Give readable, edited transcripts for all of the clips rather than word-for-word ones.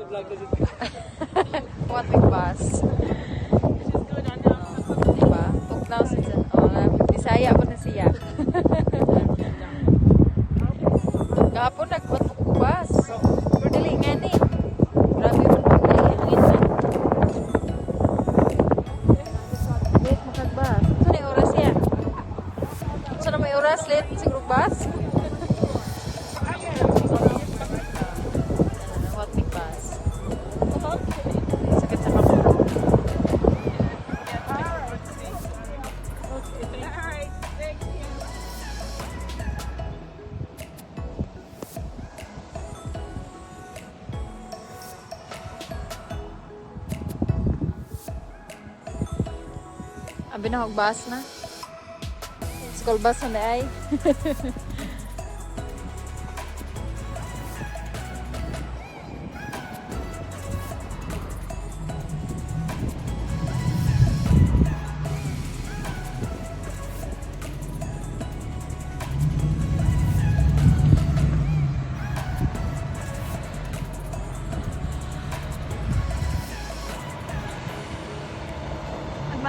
What big bus? Diba? Tugnaw siya. Bisaya po na siya. Gapon nagbuhat mo ko bus. Pero dili nga ni. Grabe mo naman niya hangin na. Late makagbus. Ito na yung oras siya. Ito na may oras. Late siguro bus. What big bus? Sakit sa kamay. Abi na bus na. School bus na ay.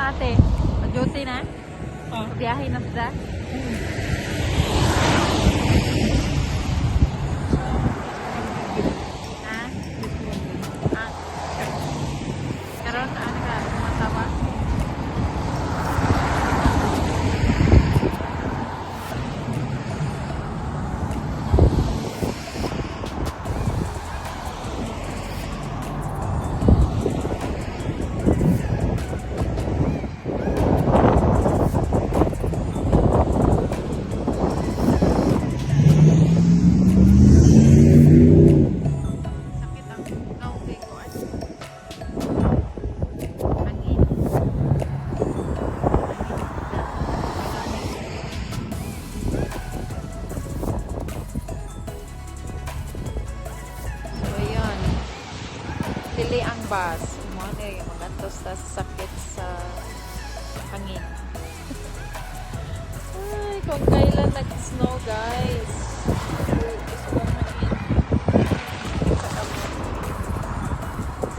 Ate, mag-duty na? Biyahe na sila? Ha? Karoon, ano ka? Matawa? Pili ang bus. Mga magatos ta sakit sa hangin. Ay, kung kailan nag-snow guys. Gusto kong hangin. Sa kamot.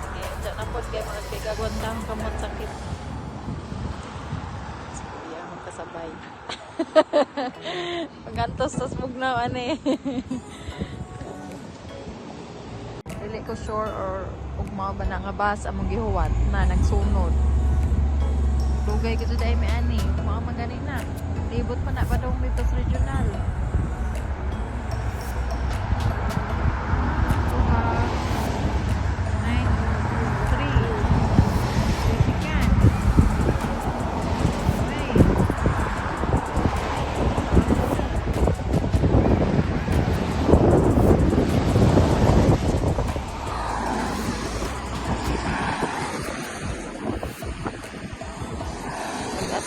Sige, dyan na po kayo mga kagawantang kamot sakit. Sige, ang kasabay. Pagantos tas mugnaw ane. Dili ko sure or ugma ba na nga bus among gihuwat na nagsunod. Dugay ko dai may ani, mga magani na. Libot pa na pa daw mitos regional.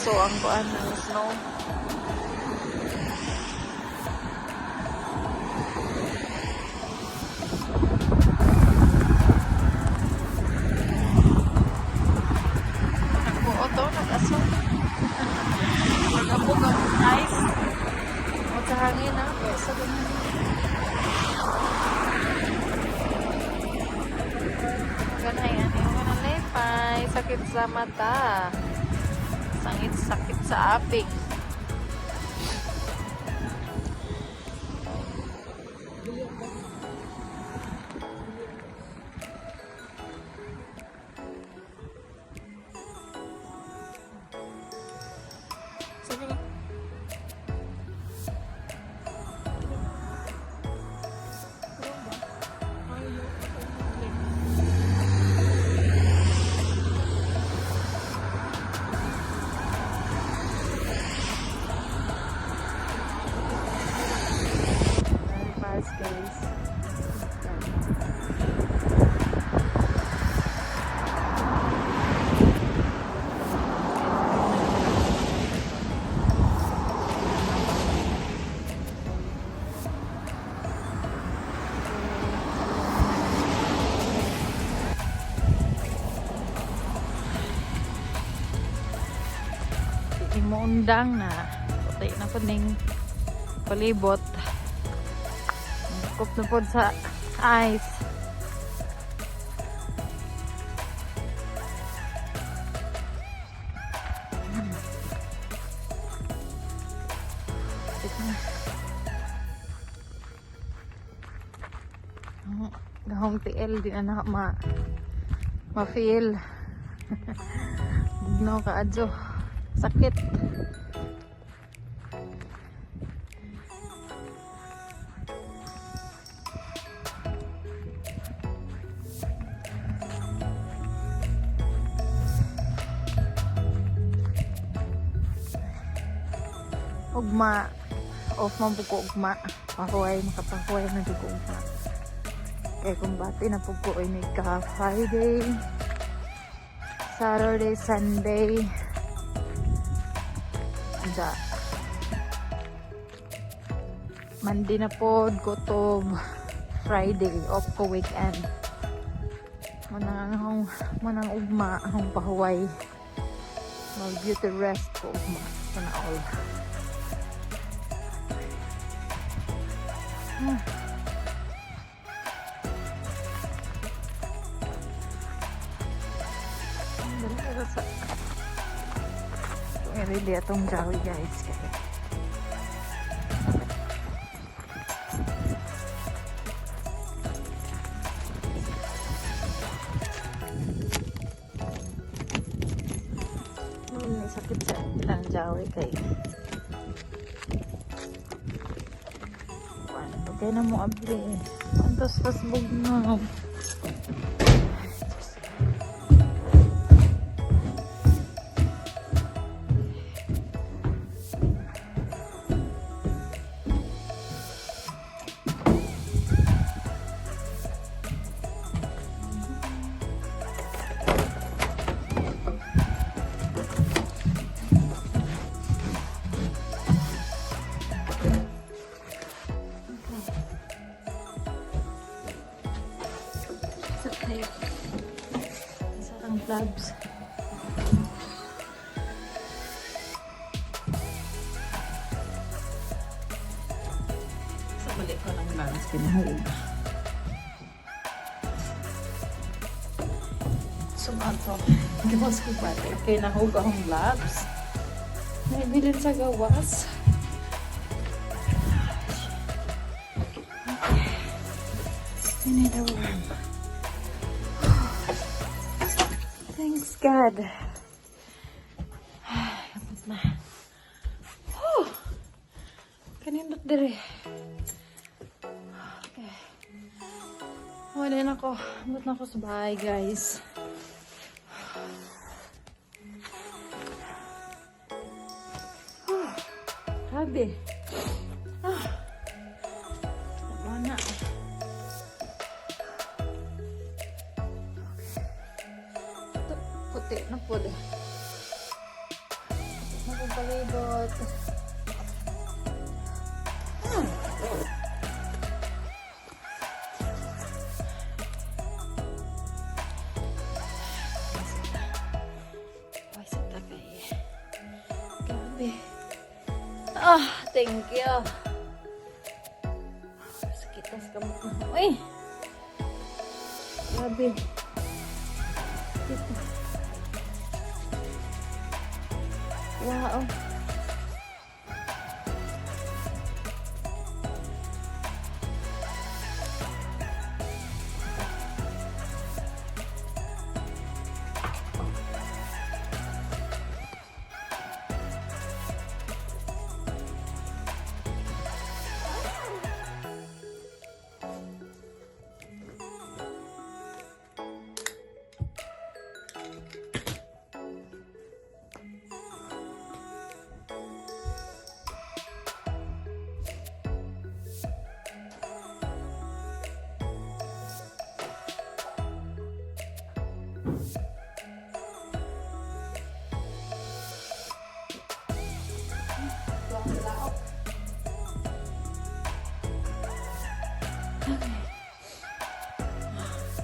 So ang kuan ng snow. Nagbuo to, nag-aso. Nag-abog ang ice. O sa hangin na. Sa ganyan. Ganay, ano yung manalipay. Sakit sa mata. Sakit sa apik. Sige na. Guys. Imuundang na. Puti na po ning palibot. Kup na po sa ice. akong TL di na ma-feel. Bugnaw ka adyo. Sakit. Ugma. Off man po ko ugma. Pahuay, makapahuay na dito ugma. Kaya kung bati na po ko ay ka Friday, Saturday, Sunday. Da. Monday na po go to Friday, off ko weekend. Manang ugma, akong pahuway. Mag beauty rest ko ugma. Sana all. Really atong jawi guys kaya. May sakit sa ilang jawi kaya. Okay na mo abli. Antos pasbog na. Sarang gloves. Sa balik ko ng gloves pinahulog. Sumato. Giwas ko ba? Okay, nahulog akong gloves. Naibilin sa gawas. I need a room. Thanks God. Abot na. Kanindot dire. Okay. Wala na ako. Abot na ako sa bahay guys. Grabe. Wala na. Puti na po deh. Nakapalibot. Ay, sata kayo. Grabe. Thank you. Sakitas kamot na. Uy! Grabe. Dito. Wow.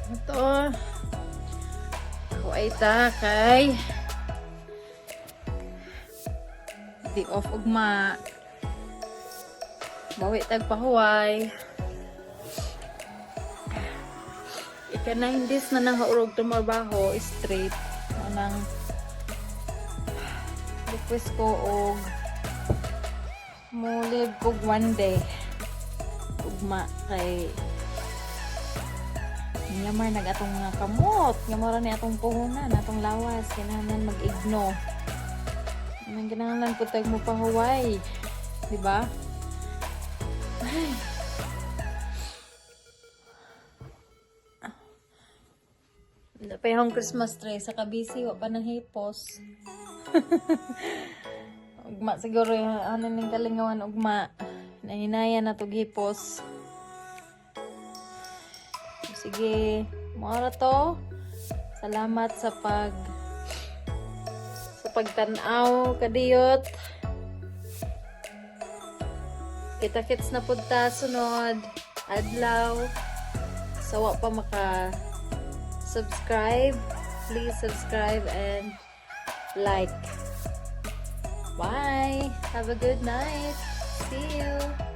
Ito ako ay takay di off ugma bawi tagpahuway ika na hindis na nanghaurog tumabaho straight anang request ko og mulib kog one day ugma kay Yamar nag-atong nga kamot. Yamara ni atong puhunan, atong lawas. Kinahanglan mag-igno. Kinahanglan po tag mo pahuway. Diba? Ay. Napayahong Christmas tree sa kabisi, wa pa nang hipos. Ugma siguro ano ning kalingawan ugma. Nahinaya na tog hipos. Sige, mora to. Salamat sa pagtanaw kadiyot. Kita-kits na punta sunod adlaw. Sawa pa maka subscribe. Please subscribe and like. Bye. Have a good night. See you.